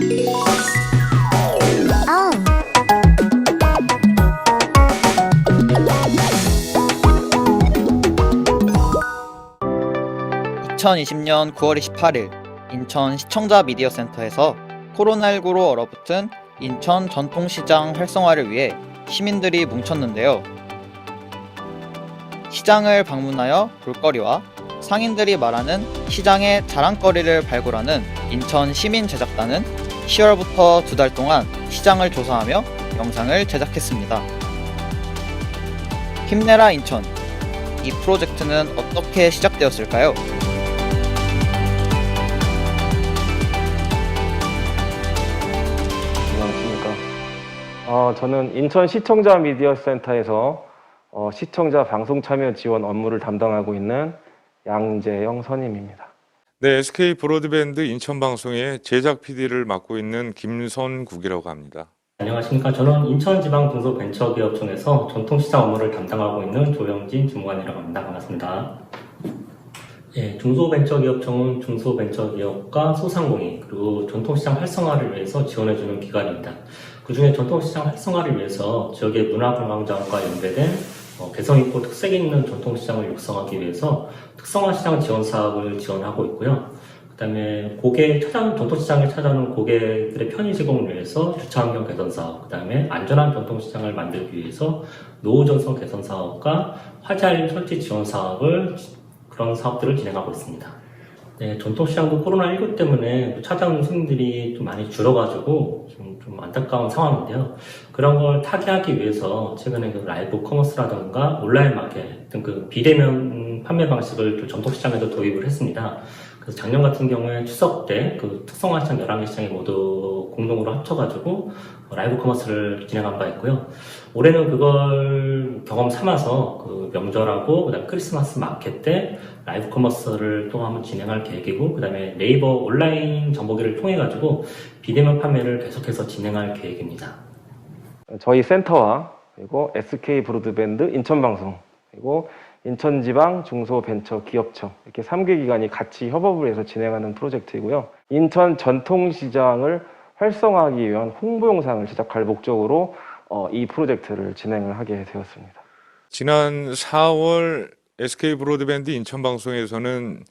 아, 2020년 9월 28일 인천 시청자 미디어 센터에서 코로나19로 얼어붙은 인천 전통시장 활성화를 위해 시민들이 뭉쳤는데요. 시장을 방문하여 볼거리와 상인들이 말하는 시장의 자랑거리를 발굴하는 인천 시민제작단은 10월부터 2달 동안 시장을 조사하며 영상을 제작했습니다. 힘내라 인천. 이 프로젝트는 어떻게 시작되었을까요? 안녕하십니까. 저는 인천 시청자 미디어 센터에서 시청자 방송 참여 지원 업무를 담당하고 있는 양재영 선임입니다. 네, SK 브로드밴드 인천방송의 제작 PD를 맡고 있는 김선국이라고 합니다. 안녕하십니까. 저는 인천지방중소벤처기업청에서 전통시장 업무를 담당하고 있는 조영진 주무관이라고 합니다. 반갑습니다. 예, 중소벤처기업청은 중소벤처기업과 소상공인 그리고 전통시장 활성화를 위해서 지원해주는 기관입니다. 그중에 전통시장 활성화를 위해서 지역의 문화관광자원과 연계된 개성있고 특색 있는 전통시장을 육성하기 위해서 특성화시장 지원 사업을 지원하고 있고요. 그 다음에 전통시장을 찾아오는 고객들의 편의 제공을 위해서 주차환경 개선 사업, 그 다음에 안전한 전통시장을 만들기 위해서 노후 전선 개선 사업과 화재 알림 설치 지원 사업을 그런 사업들을 진행하고 있습니다. 네, 전통시장도 코로나19 때문에 찾아오는 손님들이 좀 많이 줄어가지고 좀 안타까운 상황인데요. 그런 걸 타개하기 위해서 최근에 그 라이브 커머스라든가 온라인 마켓 등 그 비대면 판매 방식을 전통시장에도 도입을 했습니다. 그래서 작년 같은 경우에 추석 때 그 특성화 시장 11개 시장이 모두 공동으로 합쳐가지고 라이브 커머스를 진행한 바 있고요. 올해는 그걸 경험 삼아서 그 명절하고 그다음 크리스마스 마켓 때 라이브 커머스를 또 한번 진행할 계획이고, 그다음에 네이버 온라인 정보기를 통해 가지고 비대면 판매를 계속해서 진행할 계획입니다. 저희 센터와 그리고 SK 브로드밴드 인천방송 그리고 인천지방 중소벤처기업청 이렇게 3개 기관이 같이 협업을 해서 진행하는 프로젝트이고요. 인천 전통시장을 활성화하기 위한 홍보 영상을 제작할 목적으로 이 프로젝트를 진행을 하게 되었습니다. 지난 4월 SK 브로드밴드 인천방송에서는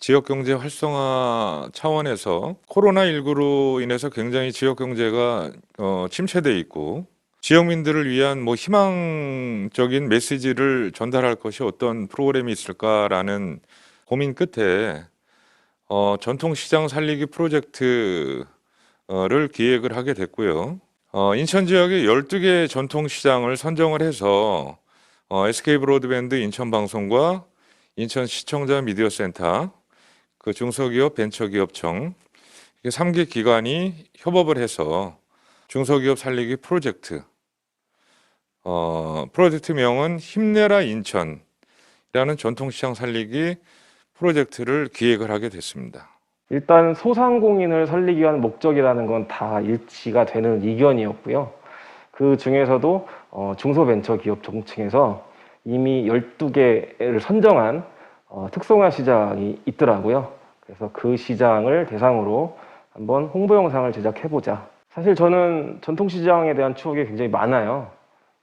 지역경제 활성화 차원에서 코로나19로 인해서 굉장히 지역경제가 침체되어 있고, 지역민들을 위한 희망적인 메시지를 전달할 것이 어떤 프로그램이 있을까라는 고민 끝에 전통시장 살리기 프로젝트를 기획을 하게 됐고요. 인천 지역의 12개 전통시장을 선정을 해서 SK 브로드밴드 인천방송과 인천 시청자 미디어 센터, 그 중소기업 벤처기업청 3개 기관이 협업을 해서 중소기업 살리기 프로젝트, 프로젝트명은 힘내라 인천이라는 전통시장 살리기 프로젝트를 기획을 하게 됐습니다. 일단 소상공인을 살리기 위한 목적이라는 건 다 일치가 되는 이견이었고요. 그 중에서도 중소벤처기업청층에서 이미 12개를 선정한 특성화 시장이 있더라고요. 그래서 그 시장을 대상으로 한번 홍보 영상을 제작해보자. 사실 저는 전통시장에 대한 추억이 굉장히 많아요.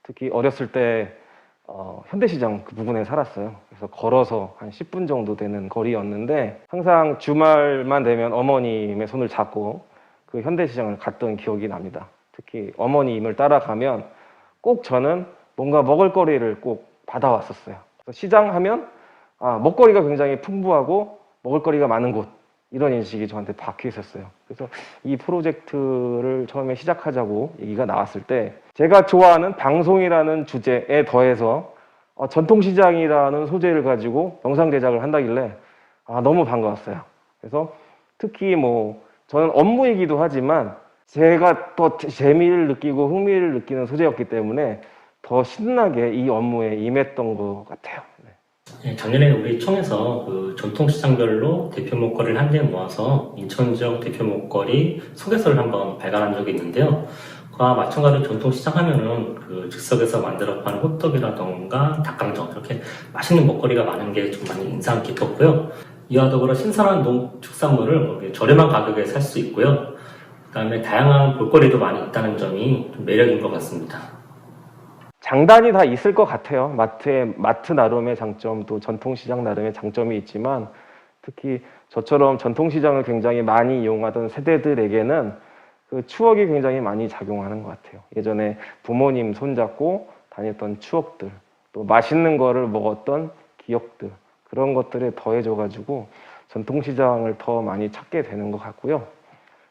특히 어렸을 때 현대시장 그 부근에 살았어요. 그래서 걸어서 한 10분 정도 되는 거리였는데 항상 주말만 되면 어머님의 손을 잡고 그 현대시장을 갔던 기억이 납니다. 특히 어머님을 따라가면 꼭 저는 뭔가 먹을거리를 꼭 받아왔었어요. 그래서 시장 하면 먹거리가 굉장히 풍부하고 먹을거리가 많은 곳, 이런 인식이 저한테 박혀 있었어요. 그래서 이 프로젝트를 처음에 시작하자고 얘기가 나왔을 때 제가 좋아하는 방송이라는 주제에 더해서 전통시장이라는 소재를 가지고 영상 제작을 한다길래 너무 반가웠어요. 그래서 특히 저는 업무이기도 하지만 제가 더 재미를 느끼고 흥미를 느끼는 소재였기 때문에 더 신나게 이 업무에 임했던 것 같아요. 네, 작년에 우리 청에서 그 전통시장별로 대표 목걸이를 한 대 모아서 인천 지역 대표 목걸이 소개서를 한번 발간한 적이 있는데요. 그와 마찬가지로 전통시장 하면은 그 즉석에서 만들어 파는 호떡이라던가 닭강정, 이렇게 맛있는 먹거리가 많은 게 좀 많이 인상 깊었고요. 이와 더불어 신선한 농축산물을 저렴한 가격에 살 수 있고요. 그다음에 다양한 볼거리도 많이 있다는 점이 좀 매력인 것 같습니다. 장단이 다 있을 것 같아요. 마트 나름의 장점, 또 전통시장 나름의 장점이 있지만 특히 저처럼 전통시장을 굉장히 많이 이용하던 세대들에게는 그 추억이 굉장히 많이 작용하는 것 같아요. 예전에 부모님 손잡고 다녔던 추억들, 또 맛있는 거를 먹었던 기억들, 그런 것들에 더해져가지고 전통시장을 더 많이 찾게 되는 것 같고요.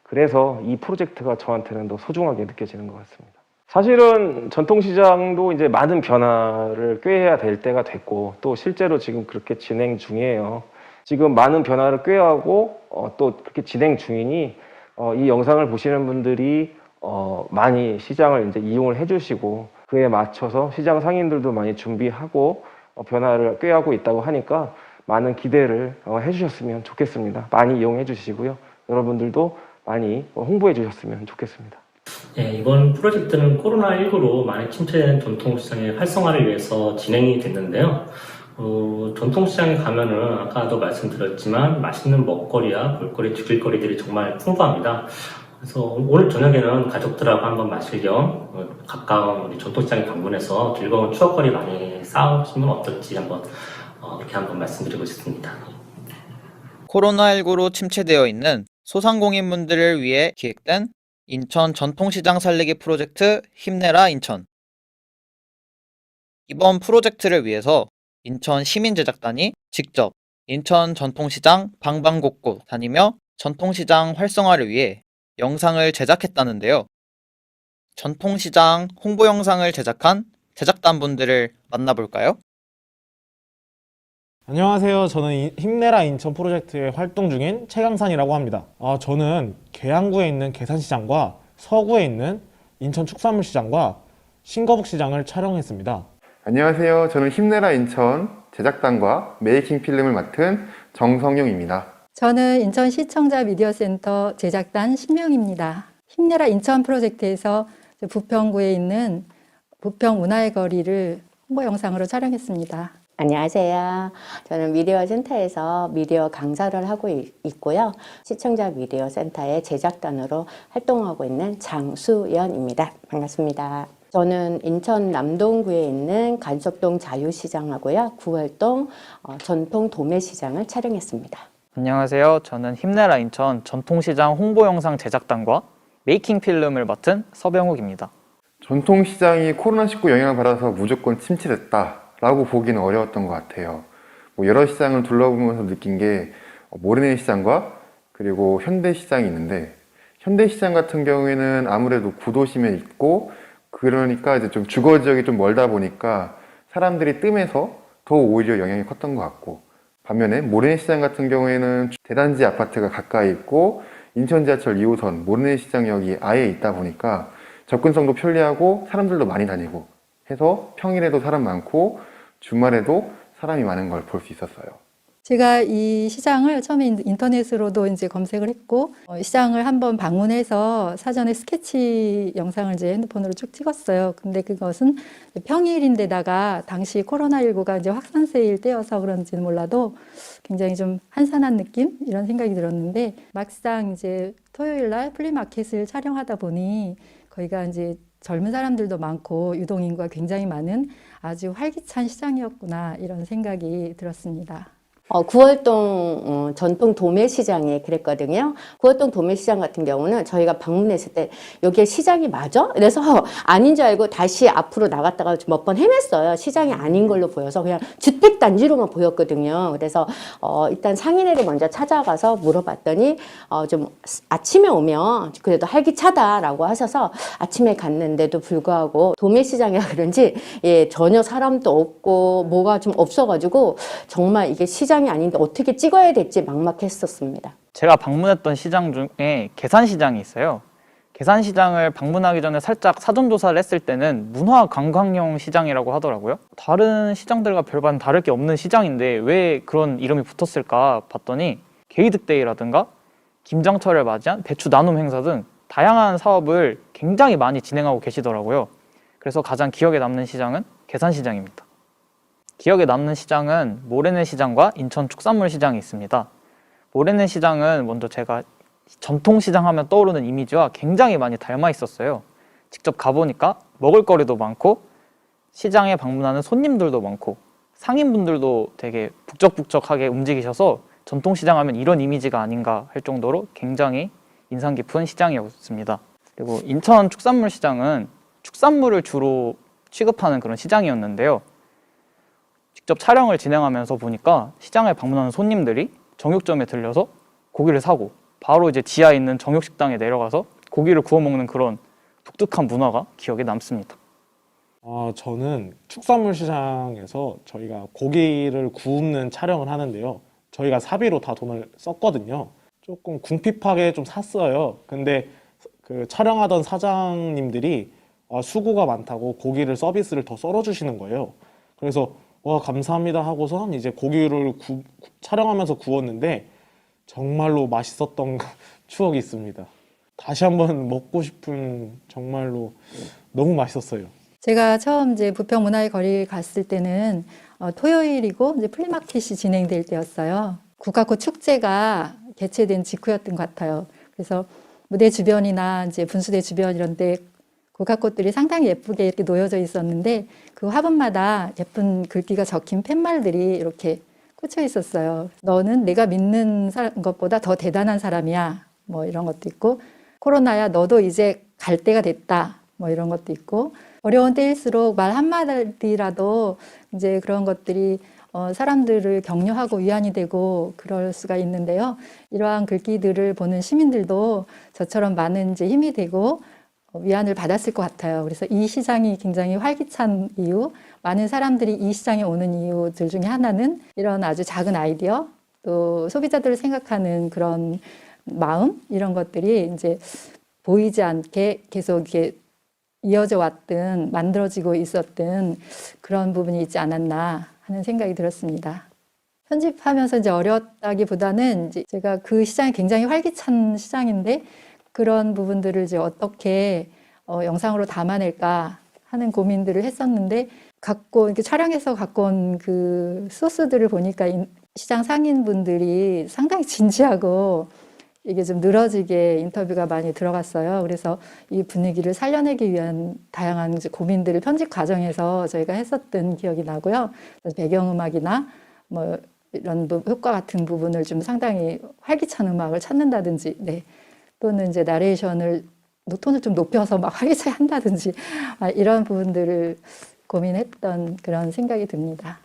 그래서 이 프로젝트가 저한테는 더 소중하게 느껴지는 것 같습니다. 사실은 전통시장도 이제 많은 변화를 꾀해야 될 때가 됐고 또 실제로 지금 그렇게 진행 중이에요. 지금 많은 변화를 꾀하고 또 그렇게 진행 중이니 이 영상을 보시는 분들이 많이 시장을 이제 이용을 해주시고 그에 맞춰서 시장 상인들도 많이 준비하고 변화를 꾀하고 있다고 하니까 많은 기대를 해주셨으면 좋겠습니다. 많이 이용해 주시고요. 여러분들도 많이 홍보해 주셨으면 좋겠습니다. 네, 이번 프로젝트는 코로나19로 많이 침체된 전통시장의 활성화를 위해서 진행이 됐는데요. 전통시장에 가면은 아까도 말씀드렸지만 맛있는 먹거리와 볼거리, 즐길거리들이 정말 풍부합니다. 그래서 오늘 저녁에는 가족들하고 한번 마실 겸 가까운 우리 전통시장에 방문해서 즐거운 추억거리 많이 쌓으시면 어떨지 이렇게 한번 말씀드리고 싶습니다. 코로나19로 침체되어 있는 소상공인분들을 위해 기획된 인천 전통시장 살리기 프로젝트 힘내라 인천. 이번 프로젝트를 위해서 인천 시민제작단이 직접 인천 전통시장 방방곡곡 다니며 전통시장 활성화를 위해 영상을 제작했다는데요. 전통시장 홍보 영상을 제작한 제작단분들을 만나볼까요? 안녕하세요. 저는 힘내라 인천 프로젝트에 활동 중인 최강산이라고 합니다. 저는 계양구에 있는 계산시장과 서구에 있는 인천 축산물시장과 신거북시장을 촬영했습니다. 안녕하세요. 저는 힘내라 인천 제작단과 메이킹 필름을 맡은 정성용입니다. 저는 인천 시청자 미디어센터 제작단 신명입니다. 힘내라 인천 프로젝트에서 부평구에 있는 부평 문화의 거리를 홍보 영상으로 촬영했습니다. 안녕하세요. 저는 미디어 센터에서 미디어 강사를 하고 있고요. 시청자 미디어 센터의 제작단으로 활동하고 있는 장수연입니다. 반갑습니다. 저는 인천 남동구에 있는 간석동 자유시장하고요. 9월동 전통 도매시장을 촬영했습니다. 안녕하세요. 저는 힘내라 인천 전통시장 홍보 영상 제작단과 메이킹 필름을 맡은 서병욱입니다. 전통시장이 코로나19 영향을 받아서 무조건 침체됐다 라고 보기는 어려웠던 것 같아요. 여러 시장을 둘러보면서 느낀 게 모래내 시장과 그리고 현대시장이 있는데 현대시장 같은 경우에는 아무래도 구도심에 있고 그러니까 이제 좀 주거 지역이 좀 멀다 보니까 사람들이 뜸해서 더 오히려 영향이 컸던 것 같고 반면에 모래내 시장 같은 경우에는 대단지 아파트가 가까이 있고 인천 지하철 2호선 모래내 시장역이 아예 있다 보니까 접근성도 편리하고 사람들도 많이 다니고 해서 평일에도 사람 많고 주말에도 사람이 많은 걸 볼 수 있었어요. 제가 이 시장을 처음에 인터넷으로도 이제 검색을 했고 시장을 한번 방문해서 사전에 스케치 영상을 이제 핸드폰으로 쭉 찍었어요. 근데 그것은 평일인데다가 당시 코로나19가 이제 확산세일 때여서 그런지는 몰라도 굉장히 좀 한산한 느낌 이런 생각이 들었는데 막상 이제 토요일 날 플리마켓을 촬영하다 보니 거기가 이제 젊은 사람들도 많고 유동인구가 굉장히 많은 아주 활기찬 시장이었구나 이런 생각이 들었습니다. 9월동 전통 도매시장에 그랬거든요. 9월동 도매시장 같은 경우는 저희가 방문했을 때 여기에 시장이 맞아? 그래서 아닌 줄 알고 다시 앞으로 나갔다가 몇 번 헤맸어요. 시장이 아닌 걸로 보여서 그냥 주택단지로만 보였거든요. 그래서 일단 상인회를 먼저 찾아가서 물어봤더니 좀 아침에 오면 그래도 활기차다라고 하셔서 아침에 갔는데도 불구하고 도매시장이라 그런지 전혀 사람도 없고 뭐가 좀 없어가지고 정말 이게 시장이 아닌데 어떻게 찍어야 될지 막막했었습니다. 제가 방문했던 시장 중에 계산시장이 있어요. 계산시장을 방문하기 전에 살짝 사전조사를 했을 때는 문화관광용 시장이라고 하더라고요. 다른 시장들과 별반 다를 게 없는 시장인데 왜 그런 이름이 붙었을까 봤더니 게이득데이라든가 김장철을 맞이한 배추 나눔 행사 등 다양한 사업을 굉장히 많이 진행하고 계시더라고요. 그래서 가장 기억에 남는 시장은 계산시장입니다. 기억에 남는 시장은 모래내 시장과 인천 축산물 시장이 있습니다. 모래내 시장은 먼저 제가 전통시장 하면 떠오르는 이미지와 굉장히 많이 닮아 있었어요. 직접 가보니까 먹을거리도 많고 시장에 방문하는 손님들도 많고 상인분들도 되게 북적북적하게 움직이셔서 전통시장 하면 이런 이미지가 아닌가 할 정도로 굉장히 인상 깊은 시장이었습니다. 그리고 인천 축산물시장은 축산물을 주로 취급하는 그런 시장이었는데요. 직접 촬영을 진행하면서 보니까 시장에 방문하는 손님들이 정육점에 들려서 고기를 사고 바로 이제 지하에 있는 정육식당에 내려가서 고기를 구워 먹는 그런 독특한 문화가 기억에 남습니다. 저는 축산물 시장에서 저희가 고기를 굽는 촬영을 하는데요. 저희가 사비로 다 돈을 썼거든요. 조금 궁핍하게 좀 샀어요. 근데 그 촬영하던 사장님들이 수고가 많다고 고기를 서비스를 더 썰어주시는 거예요. 그래서 와 감사합니다 하고선 이제 고기를 촬영하면서 구웠는데 정말로 맛있었던 추억이 있습니다. 다시 한번 먹고 싶은 정말로 너무 맛있었어요. 제가 처음 이제 부평문화의 거리 갔을 때는 토요일이고 이제 플리마켓이 진행될 때였어요. 국화꽃 축제가 개최된 직후였던 것 같아요. 그래서 무대 주변이나 이제 분수대 주변 이런 데 국화꽃들이 상당히 예쁘게 이렇게 놓여져 있었는데 그 화분마다 예쁜 글귀가 적힌 팻말들이 이렇게 꽂혀 있었어요. 너는 내가 믿는 것보다 더 대단한 사람이야. 뭐 이런 것도 있고 코로나야 너도 이제 갈 때가 됐다. 뭐 이런 것도 있고 어려운 때일수록 말 한마디라도 이제 그런 것들이 사람들을 격려하고 위안이 되고 그럴 수가 있는데요. 이러한 글귀들을 보는 시민들도 저처럼 많은 이제 힘이 되고 위안을 받았을 것 같아요. 그래서 이 시장이 굉장히 활기찬 이유, 많은 사람들이 이 시장에 오는 이유들 중에 하나는 이런 아주 작은 아이디어, 또 소비자들을 생각하는 그런 마음, 이런 것들이 이제 보이지 않게 계속 이렇게 이어져 왔든 만들어지고 있었던 그런 부분이 있지 않았나 하는 생각이 들었습니다. 편집하면서 이제 어려웠다기보다는 이제 제가 그 시장이 굉장히 활기찬 시장인데 그런 부분들을 이제 어떻게 영상으로 담아낼까 하는 고민들을 했었는데 이렇게 촬영해서 갖고 온 그 소스들을 보니까 시장 상인분들이 상당히 진지하고 이게 좀 늘어지게 인터뷰가 많이 들어갔어요. 그래서 이 분위기를 살려내기 위한 다양한 이제 고민들을 편집 과정에서 저희가 했었던 기억이 나고요. 배경음악이나 뭐 이런 효과 같은 부분을 좀 상당히 활기찬 음악을 찾는다든지, 네. 또는 이제 나레이션을 톤을 좀 높여서 막 활기차게 한다든지 이런 부분들을 고민했던 그런 생각이 듭니다.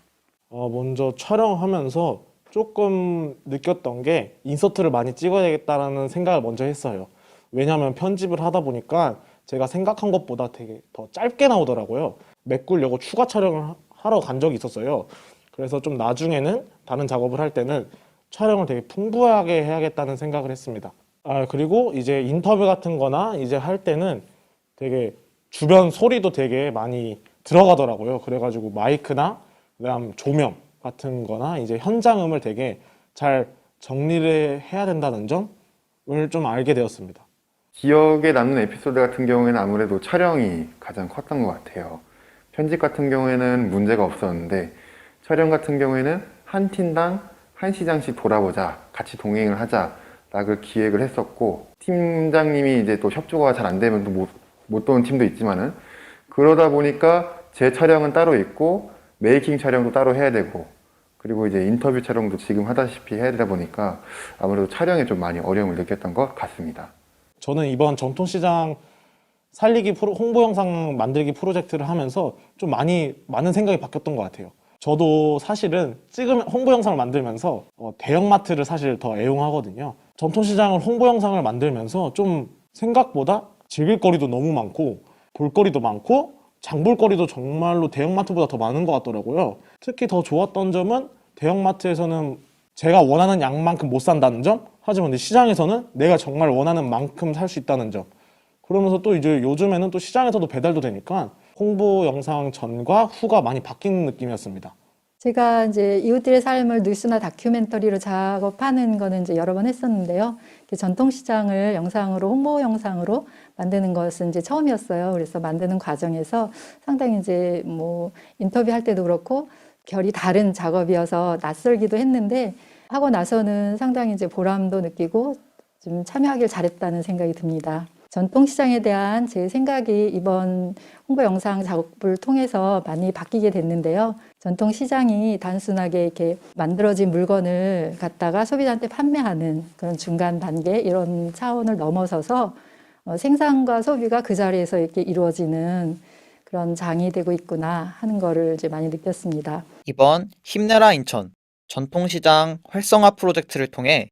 먼저 촬영하면서 조금 느꼈던 게 인서트를 많이 찍어야겠다라는 생각을 먼저 했어요. 왜냐하면 편집을 하다 보니까 제가 생각한 것보다 되게 더 짧게 나오더라고요. 메꾸려고 추가 촬영을 하러 간 적이 있었어요. 그래서 좀 나중에는 다른 작업을 할 때는 촬영을 되게 풍부하게 해야겠다는 생각을 했습니다. 그리고 이제 인터뷰 같은 거나 이제 할 때는 되게 주변 소리도 되게 많이 들어가더라고요. 그래가지고 마이크나 그다음 조명 같은 거나 이제 현장음을 되게 잘 정리를 해야 된다는 점을 좀 알게 되었습니다. 기억에 남는 에피소드 같은 경우에는 아무래도 촬영이 가장 컸던 것 같아요. 편집 같은 경우에는 문제가 없었는데 촬영 같은 경우에는 한 팀당 한 시장씩 돌아보자, 같이 동행을 하자 라고 기획을 했었고 팀장님이 이제 또 협조가 잘 안 되면 또 못 도는 팀도 있지만은 그러다 보니까 제 촬영은 따로 있고 메이킹 촬영도 따로 해야 되고 그리고 이제 인터뷰 촬영도 지금 하다시피 해야 되다 보니까 아무래도 촬영에 좀 많이 어려움을 느꼈던 것 같습니다. 저는 이번 전통시장 살리기 홍보 영상 만들기 프로젝트를 하면서 좀 많은 생각이 바뀌었던 것 같아요. 저도 사실은 홍보 영상을 만들면서 대형마트를 사실 더 애용하거든요. 전통시장을 홍보 영상을 만들면서 좀 생각보다 즐길 거리도 너무 많고 볼거리도 많고 장볼거리도 정말로 대형마트보다 더 많은 것 같더라고요. 특히 더 좋았던 점은 대형마트에서는 제가 원하는 양만큼 못 산다는 점, 하지만 시장에서는 내가 정말 원하는 만큼 살 수 있다는 점. 그러면서 또 이제 요즘에는 또 시장에서도 배달도 되니까 홍보 영상 전과 후가 많이 바뀌는 느낌이었습니다. 제가 이제 이웃들의 삶을 뉴스나 다큐멘터리로 작업하는 거는 이제 여러 번 했었는데요. 전통시장을 영상으로, 홍보 영상으로 만드는 것은 이제 처음이었어요. 그래서 만드는 과정에서 상당히 이제 뭐 인터뷰할 때도 그렇고 결이 다른 작업이어서 낯설기도 했는데 하고 나서는 상당히 이제 보람도 느끼고 좀 참여하길 잘했다는 생각이 듭니다. 전통시장에 대한 제 생각이 이번 홍보 영상 작업을 통해서 많이 바뀌게 됐는데요. 전통시장이 단순하게 이렇게 만들어진 물건을 갖다가 소비자한테 판매하는 그런 중간 단계 이런 차원을 넘어서서 생산과 소비가 그 자리에서 이렇게 이루어지는 그런 장이 되고 있구나 하는 거를 이제 많이 느꼈습니다. 이번 힘내라 인천 전통시장 활성화 프로젝트를 통해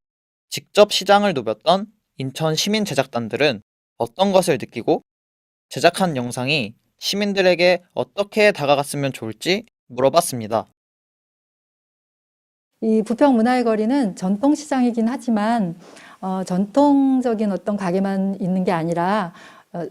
직접 시장을 누볐던 인천 시민 제작단들은 어떤 것을 느끼고 제작한 영상이 시민들에게 어떻게 다가갔으면 좋을지 물어봤습니다. 이 부평문화의 거리는 전통시장이긴 하지만 전통적인 어떤 가게만 있는 게 아니라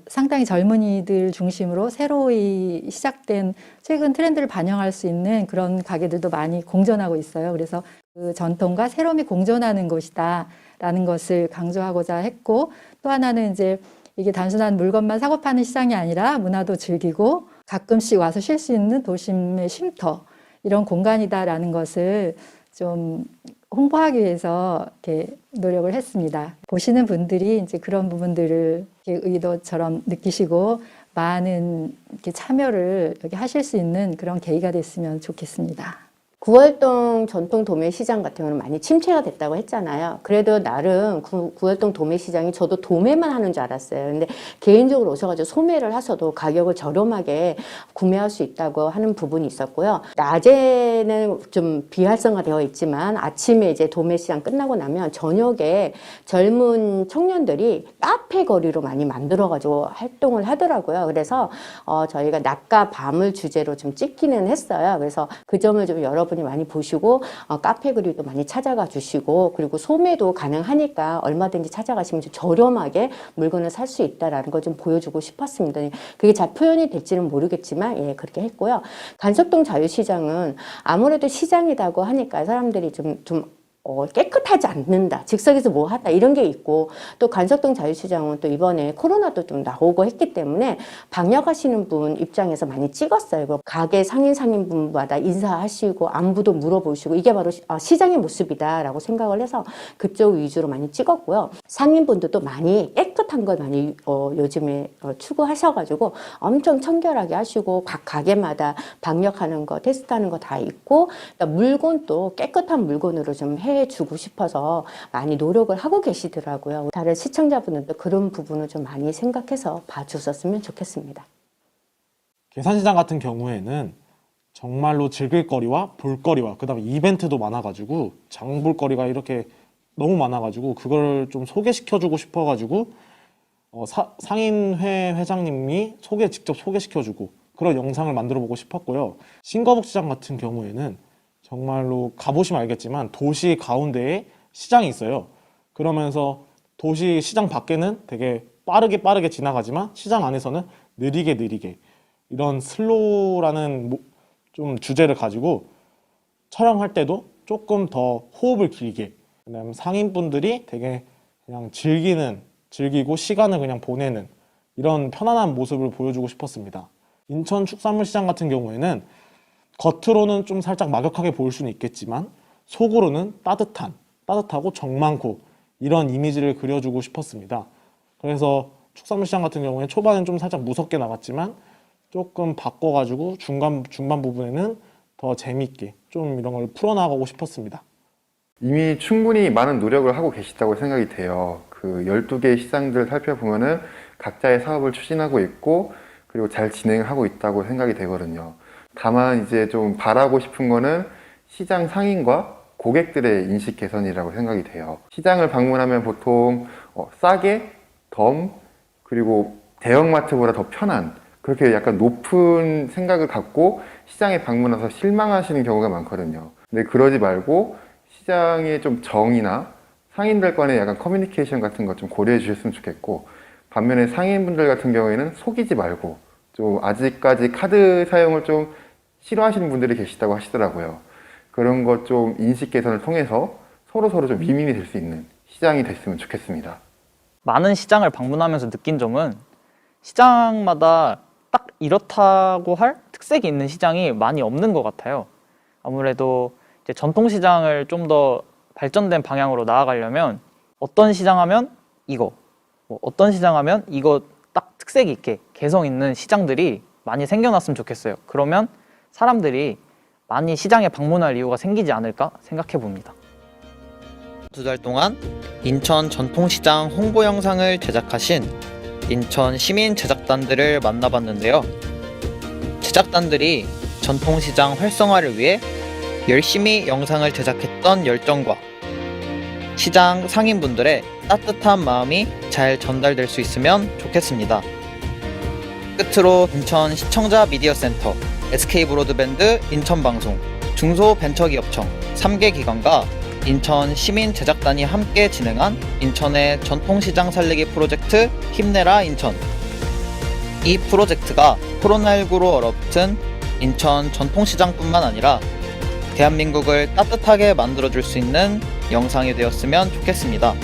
상당히 젊은이들 중심으로 새로이 시작된 최근 트렌드를 반영할 수 있는 그런 가게들도 많이 공존하고 있어요. 그래서 그 전통과 새로움이 공존하는 곳이다라는 것을 강조하고자 했고, 또 하나는 이제 이게 단순한 물건만 사고 파는 시장이 아니라 문화도 즐기고 가끔씩 와서 쉴 수 있는 도심의 쉼터, 이런 공간이다라는 것을 좀 홍보하기 위해서 이렇게 노력을 했습니다. 보시는 분들이 이제 그런 부분들을 이렇게 의도처럼 느끼시고 많은 이렇게 참여를 여기 하실 수 있는 그런 계기가 됐으면 좋겠습니다. 구월동 전통 도매시장 같은 경우는 많이 침체가 됐다고 했잖아요. 그래도 나름 구월동 도매시장이 저도 도매만 하는 줄 알았어요. 근데 개인적으로 오셔가지고 소매를 하셔도 가격을 저렴하게 구매할 수 있다고 하는 부분이 있었고요. 낮에는 좀 비활성화되어 있지만 아침에 이제 도매시장 끝나고 나면 저녁에 젊은 청년들이 카페 거리로 많이 만들어가지고 활동을 하더라고요. 그래서 저희가 낮과 밤을 주제로 좀 찍기는 했어요. 그래서 그 점을 좀 여러분이 많이 보시고 카페 그리도 많이 찾아가 주시고, 그리고 소매도 가능하니까 얼마든지 찾아가시면 좀 저렴하게 물건을 살 수 있다라는 걸 좀 보여주고 싶었습니다. 그게 잘 표현이 될지는 모르겠지만 예, 그렇게 했고요. 간석동 자유시장은 아무래도 시장이라고 하니까 사람들이 좀 깨끗하지 않는다, 즉석에서 뭐 하다 이런 게 있고, 또 간석동 자유시장은 또 이번에 코로나도 좀 나오고 했기 때문에 방역하시는 분 입장에서 많이 찍었어요. 가게 상인분마다 인사하시고 안부도 물어보시고 이게 바로 시장의 모습이다라고 생각을 해서 그쪽 위주로 많이 찍었고요. 상인분들도 많이 깨끗한 걸 많이 요즘에 추구하셔가지고 엄청 청결하게 하시고 각 가게마다 방역하는 거 테스트하는 거 다 있고, 물건도 깨끗한 물건으로 좀 해주고 싶어서 많이 노력을 하고 계시더라고요. 다른 시청자분들도 그런 부분을 좀 많이 생각해서 봐주셨으면 좋겠습니다. 계산시장 같은 경우에는 정말로 즐길거리와 볼거리와 그다음에 이벤트도 많아가지고 장볼거리가 이렇게 너무 많아가지고 그걸 좀 소개시켜주고 싶어가지고 상인회 회장님이 직접 소개시켜주고 그런 영상을 만들어보고 싶었고요. 신거북시장 같은 경우에는 정말로 가보시면 알겠지만 도시 가운데에 시장이 있어요. 그러면서 도시 시장 밖에는 되게 빠르게 지나가지만 시장 안에서는 느리게 이런 슬로우라는 좀 주제를 가지고 촬영할 때도 조금 더 호흡을 길게, 그다음에 상인분들이 되게 그냥 즐기고 시간을 그냥 보내는 이런 편안한 모습을 보여주고 싶었습니다. 인천 축산물시장 같은 경우에는 겉으로는 좀 살짝 막역하게 보일 수는 있겠지만 속으로는 따뜻하고 정 많고 이런 이미지를 그려주고 싶었습니다. 그래서 축산물시장 같은 경우에 초반엔 좀 살짝 무섭게 나갔지만 조금 바꿔가지고 중간 부분에는 더 재밌게 좀 이런 걸 풀어나가고 싶었습니다. 이미 충분히 많은 노력을 하고 계시다고 생각이 돼요. 그 12개의 시장들 살펴보면은 각자의 사업을 추진하고 있고 그리고 잘 진행하고 있다고 생각이 되거든요. 다만 이제 좀 바라고 싶은 거는 시장 상인과 고객들의 인식 개선이라고 생각이 돼요. 시장을 방문하면 보통 싸게, 그리고 대형마트보다 더 편한, 그렇게 약간 높은 생각을 갖고 시장에 방문해서 실망하시는 경우가 많거든요. 근데 그러지 말고 시장의 좀 정의나 상인들 간의 약간 커뮤니케이션 같은 거 좀 고려해 주셨으면 좋겠고, 반면에 상인분들 같은 경우에는 속이지 말고 좀 아직까지 카드 사용을 좀 싫어하시는 분들이 계시다고 하시더라고요. 그런 것 좀 인식 개선을 통해서 서로 좀 윈윈이 될 수 있는 시장이 됐으면 좋겠습니다. 많은 시장을 방문하면서 느낀 점은 시장마다 딱 이렇다고 할 특색이 있는 시장이 많이 없는 것 같아요. 아무래도 이제 전통시장을 좀 더 발전된 방향으로 나아가려면 어떤 시장 하면 이거, 어떤 시장 하면 이거 딱 특색 있게 개성 있는 시장들이 많이 생겨났으면 좋겠어요. 그러면 사람들이 많이 시장에 방문할 이유가 생기지 않을까 생각해 봅니다. 2달 동안 인천 전통시장 홍보 영상을 제작하신 인천 시민 제작단들을 만나봤는데요. 제작단들이 전통시장 활성화를 위해 열심히 영상을 제작했던 열정과 시장 상인분들의 따뜻한 마음이 잘 전달될 수 있으면 좋겠습니다. 끝으로 인천 시청자 미디어센터, SK브로드밴드 인천방송, 중소벤처기업청 3개 기관과 인천 시민 제작단이 함께 진행한 인천의 전통시장 살리기 프로젝트 힘내라 인천. 이 프로젝트가 코로나19로 얼어붙은 인천 전통시장뿐만 아니라 대한민국을 따뜻하게 만들어줄 수 있는 영상이 되었으면 좋겠습니다.